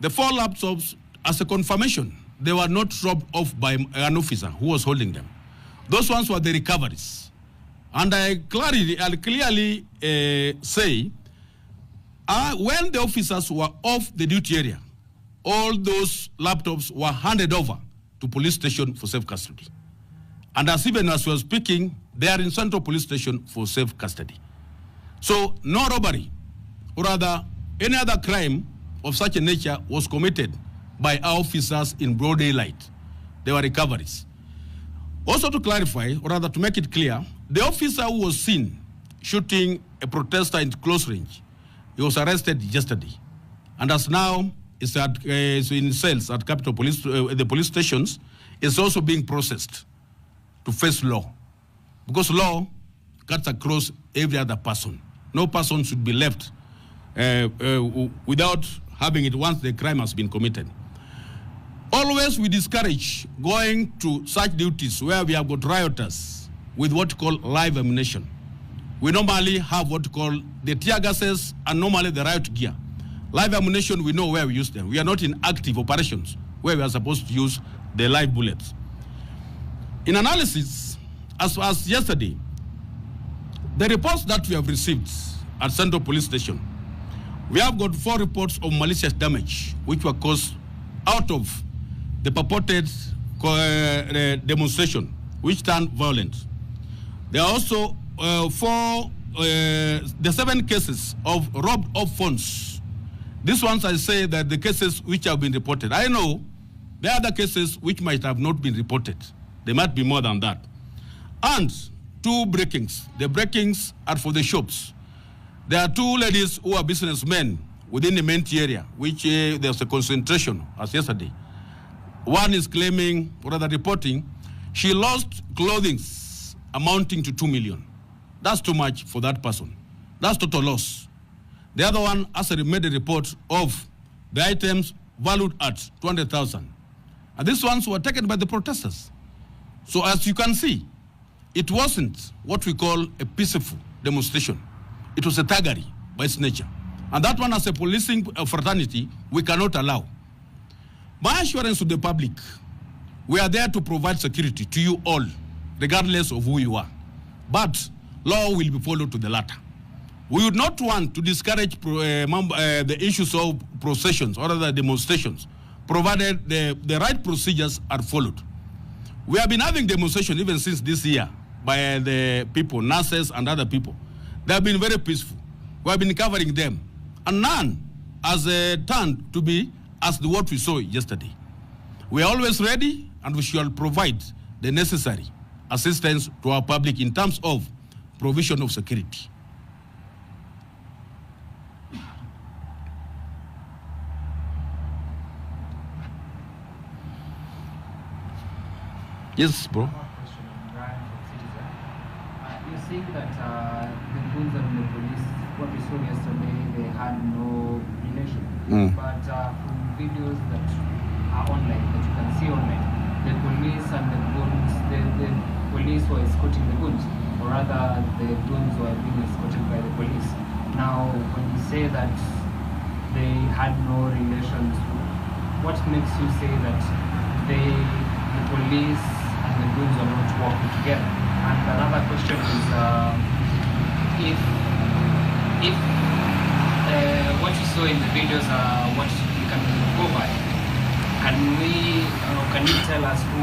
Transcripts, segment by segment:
The 4 laptops, as a confirmation, they were not dropped off by an officer who was holding them. Those ones were the recoveries. And I'll clearly say, when the officers were off the duty area, all those laptops were handed over to police station for safe custody. And even as we were speaking, they are in Central Police Station for safe custody. So no robbery, or rather any other crime of such a nature was committed by our officers in broad daylight. They were recoveries. Also to clarify, or rather to make it clear, the officer who was seen shooting a protester in close range, he was arrested yesterday. And as now is in cells at Capital Police, the police stations, is also being processed to face law. Because law cuts across every other person. No person should be left without having it once the crime has been committed. Always we discourage going to such duties where we have got rioters with what we call live ammunition. We normally have what we call the tear gases and normally the riot gear. Live ammunition, we know where we use them. We are not in active operations where we are supposed to use the live bullets. In analysis, as yesterday, the reports that we have received at Central Police Station, we have got 4 reports of malicious damage which were caused out of the purported demonstration which turned violent. There are also 7 cases of robbed of funds. These ones I say that the cases which have been reported. I know there are other cases which might have not been reported. There might be more than that. And 2 breakings. The breakings are for the shops. There are 2 ladies who are businessmen within the main area, which there's a concentration as yesterday. One is claiming, or rather reporting, she lost clothing amounting to 2 million. That's too much for that person. That's total loss. The other one has made a report of the items valued at 200,000. And these ones were taken by the protesters. So as you can see, it wasn't what we call a peaceful demonstration. It was a thuggery by its nature. And that one, as a policing fraternity, we cannot allow. My assurance to the public, we are there to provide security to you all, regardless of who you are. But law will be followed to the latter. We would not want to discourage the issues of processions or other demonstrations, provided the right procedures are followed. We have been having demonstrations even since this year by the people, nurses and other people. They have been very peaceful. We have been covering them. And none has turned to be as what we saw yesterday. We are always ready and we shall provide the necessary assistance to our public in terms of provision of security. Yes, bro. You're saying that the Goons and the police, what we saw yesterday, they had no relation. But from videos that are online, that you can see online, the police and the Goons, the police were escorting the Goons, or rather the Goons were being escorted by the police. Now, when you say that they had no relations, what makes you say that the police and the Goons are not working together? And another question is, if what you saw in the videos are what you can go by, can you tell us who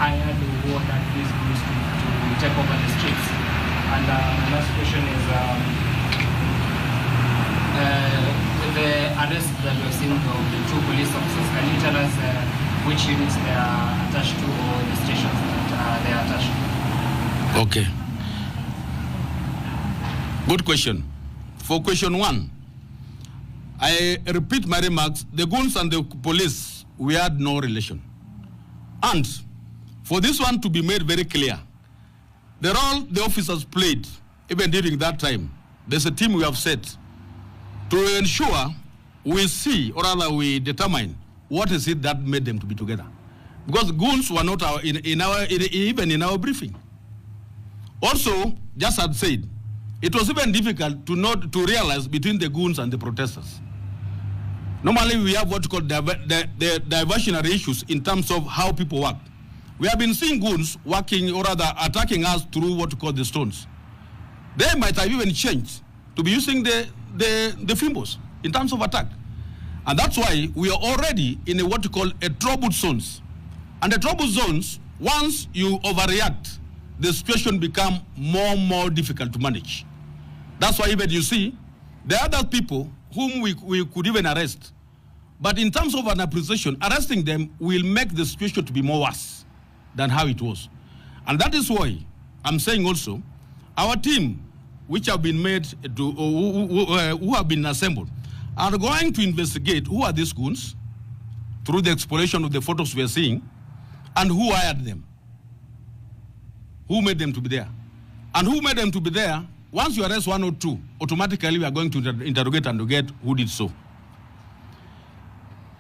hired or who ordered these Goons to take over the streets? And the last question is, with the arrest that we've seen of the 2 police officers, can you tell us which units they are attached to or the stations that they are attached to? Okay. Good question. For question 1, I repeat my remarks. The Goons and the police, we had no relation. And for this one to be made very clear, the role the officers played, even during that time, there's a team we have set to ensure we see, or rather we determine, what is it that made them to be together. Because Goons were not even in our briefing. Also, just as said, it was even difficult to realize between the Goons and the protesters. Normally, we have what's called the diversionary issues in terms of how people work. We have been seeing goons working, or rather attacking us through what we call the stones. They might have even changed to be using the fimbles in terms of attack. And that's why we are already in a, what we call a troubled zones. And the troubled zones, once you overreact, the situation become more and more difficult to manage. That's why even you see, there are other people whom we could even arrest. But in terms of an appreciation, arresting them will make the situation to be more worse than how it was. And that is why I'm saying also, our team, which have been made, who have been assembled, are going to investigate who are these goons through the exploration of the photos we are seeing, and who hired them, who made them to be there. And who made them to be there, once you arrest one or two, automatically we are going to interrogate and to get who did so.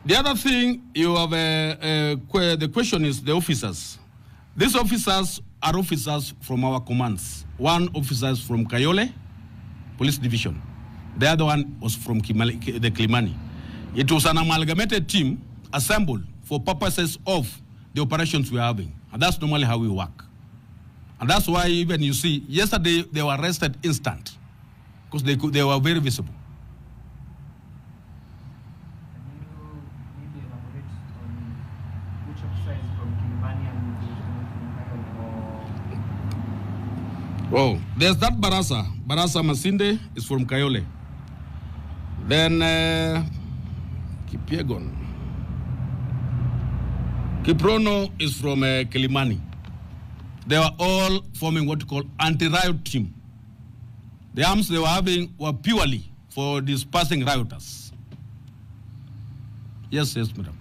The other thing you have, the question is the officers. These officers are officers from our commands. One officer is from Kayole Police Division. The other one was from the Kilimani. It was an amalgamated team assembled for purposes of the operations we are having. And that's normally how we work. And that's why even you see, yesterday they were arrested instant because they were very visible. Oh, there's that Barasa. Barasa Masinde is from Kayole. Then Kipiegon. Kiprono is from Kilimani. They were all forming what you call anti-riot team. The arms they were having were purely for dispersing rioters. Yes, madam.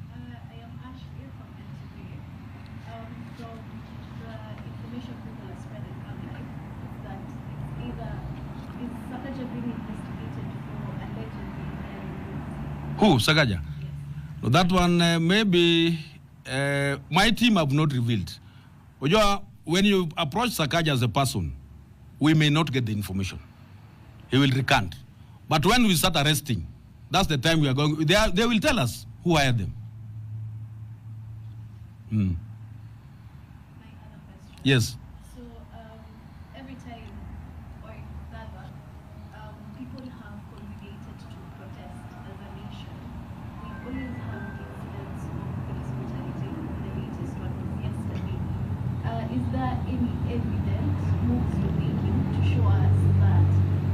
Who? Sakaja? Yes. No, that one, maybe my team have not revealed. When you approach Sakaja as a person, we may not get the information. He will recant. But when we start arresting, that's the time we are going. They will tell us who hired them. My other question. Yes. So every time, or rather, people have congregated to protest as a nation. We always have incidents of police brutality. The latest one was yesterday. Is there any evidence, moves you're making to show us that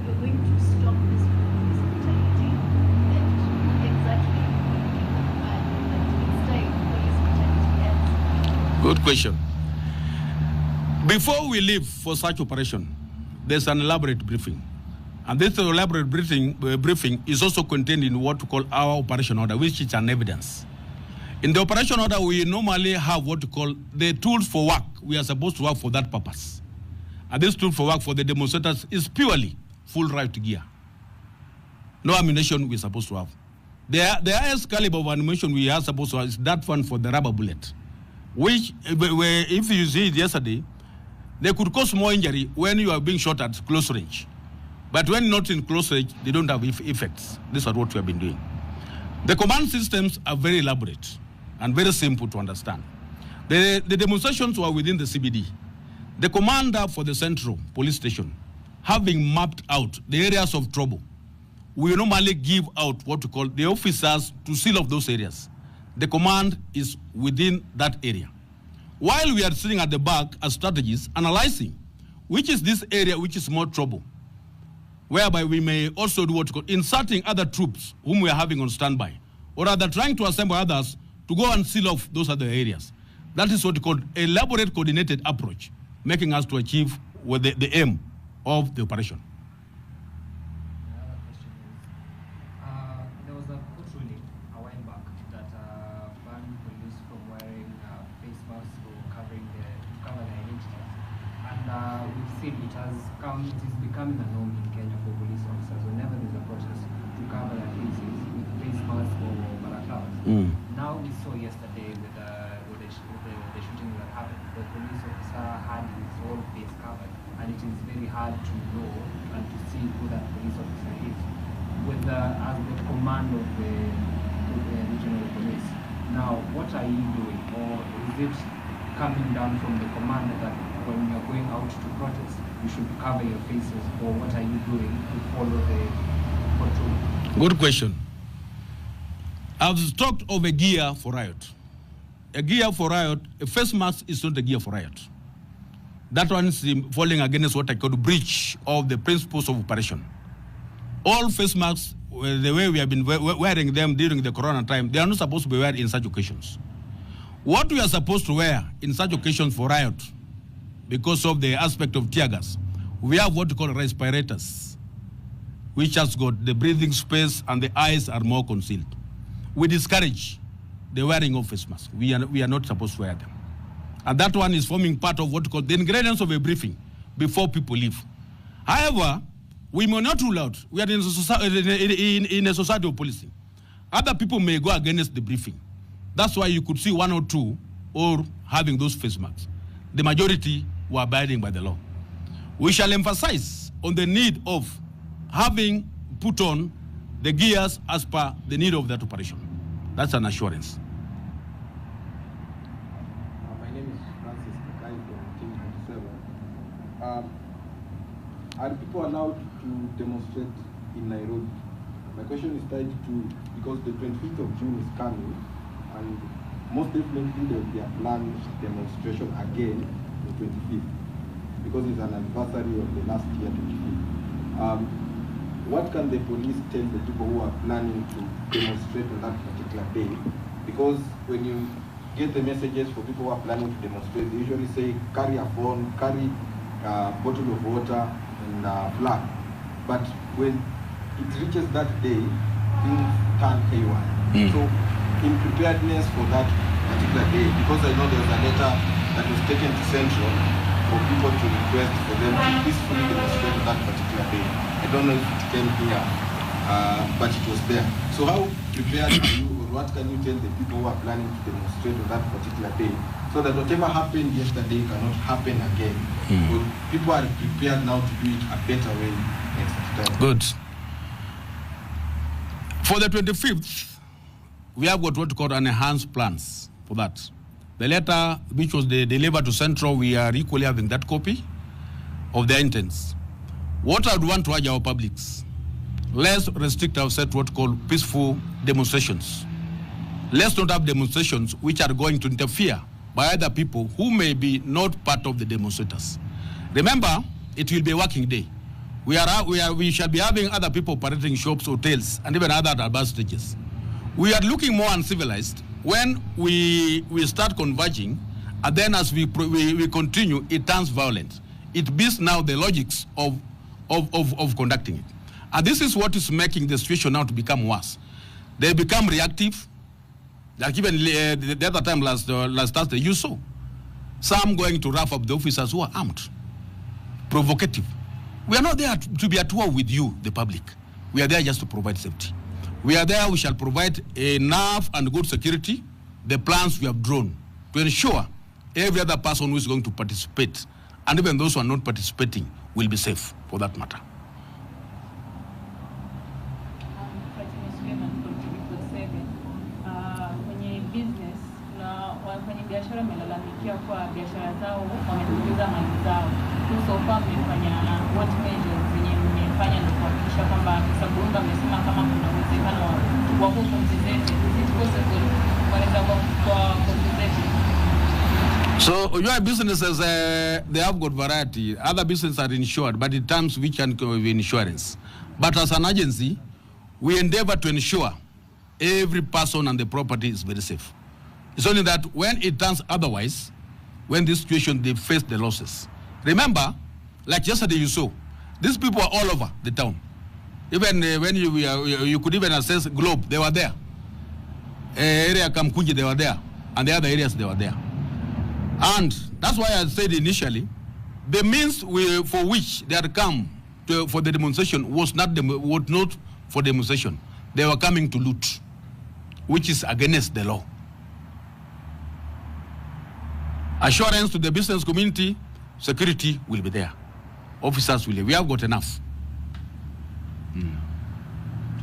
you're going to stop this police brutality? And exactly that it's time police brutality ends? Good question. Before we leave for such operation, there's an elaborate briefing. And this elaborate briefing is also contained in what we call our operation order, which is an evidence. In the operation order, we normally have what we call the tools for work. We are supposed to work for that purpose. And this tool for work for the demonstrators is purely full right gear. No ammunition we're supposed to have. The highest caliber of ammunition we are supposed to have is that one for the rubber bullet, which, if you see it yesterday, they could cause more injury when you are being shot at close range. But when not in close range, they don't have effects. This is what we have been doing. The command systems are very elaborate and very simple to understand. The demonstrations were within the CBD. The commander for the central police station, having mapped out the areas of trouble, we normally give out what we call the officers to seal off those areas. The command is within that area. While we are sitting at the back as strategists, analyzing which is this area which is more trouble, whereby we may also do what we call inserting other troops whom we are having on standby, or rather trying to assemble others to go and seal off those other areas. That is what we call elaborate coordinated approach, making us to achieve with the aim of the operation. Another question is, there was a court ruling a while back that banned police from wearing face masks or cover their identities. And we've seen it is becoming a norm in Kenya for police officers whenever there's a protest to cover their faces with face masks or balaclavas. Now we saw yesterday with the shooting that happened, the police officer had his whole face covered, and it is very hard to know and to see who that police officer is. As the command of the Regional Police. Now, what are you doing, or is it coming down from the command that when you're going out to protest, you should cover your faces, or what are you doing to follow the control? Good question. I've talked of a gear for riot. A gear for riot, a face mask is not a gear for riot. That one is falling against what I call breach of the principles of operation. All face masks, the way we have been wearing them during the corona time, they are not supposed to be wearing in such occasions. What we are supposed to wear in such occasions for riot, because of the aspect of tear gas, we have what we call respirators, which has got the breathing space and the eyes are more concealed. We discourage the wearing of face masks. We are not supposed to wear them. And that one is forming part of what we call the ingredients of a briefing before people leave. However, we may not rule out. We are in a society of policing. Other people may go against the briefing. That's why you could see one or two or having those face masks. The majority were abiding by the law. We shall emphasize on the need of having put on the gears as per the need of that operation. That's an assurance. My name is Sakaja from Team 27. Are people allowed to demonstrate in Nairobi? My question is tied to, because the 25th of June is coming, and most definitely there will be a planned demonstration again on 25th, because it's an anniversary of the last year, 25th. What can the police tell the people who are planning to demonstrate on that particular day? Because when you get the messages for people who are planning to demonstrate, they usually say carry a phone, carry a bottle of water and a flag. But when it reaches that day, things turn haywire. So in preparedness for that particular day, because I know there was a letter that was taken to Central for people to request for them to peacefully demonstrate on that particular day. I don't know if it came here, but it was there. So how prepared are you, or what can you tell the people who are planning to demonstrate on that particular day, so that whatever happened yesterday cannot happen again? But people are prepared now to do it a better way next time. Good. For the 25th, we have got what we call enhanced plans for that. The letter which was delivered to Central, we are equally having that copy of their intents. What I would want to urge our publics, let's restrict ourselves to what we call peaceful demonstrations. Let's not have demonstrations which are going to interfere by other people who may be not part of the demonstrators. Remember, it will be a working day. We shall be having other people operating shops, hotels, and even other advanced stages. We are looking more uncivilized when we start converging, and then as we continue, it turns violent. It beats now the logics of conducting it. And this is what is making the situation now to become worse. They become reactive. Like even the other time last Thursday, you saw some going to rough up the officers who are armed. Provocative. We are not there to be at war with you, the public. We are there just to provide safety. We are there, we shall provide enough and good security, the plans we have drawn, to ensure every other person who is going to participate, and even those who are not participating, will be safe for that matter. Biashara wamelalamikia kwa biashara zao wamepunguza mali zao. So far mmefanya what measures zenye mmefanya ndio kuhakikisha kwamba sababu amesema kama kuna uwezekano wa kuongezeka. Is it possible wanaweza kwa kuongezeka? So your businesses they have got variety. Other businesses are insured, but in terms which can be insurance. But as an agency, we endeavor to ensure every person and the property is very safe. It's only that when it turns otherwise, when this situation, they face the losses. Remember, like yesterday you saw, these people are all over the town. Even when you could even assess Globe, they were there. Area Kamkuji, they were there. And the other areas, they were there. And that's why I said initially, the means for which they had come for the demonstration was not for demonstration. They were coming to loot, which is against the law. Assurance to the business community, security will be there. Officers will be there. We have got enough.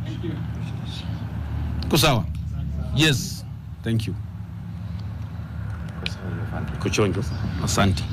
Thank you. Kusawa. Yes, thank you. Kuchonjo. Asante.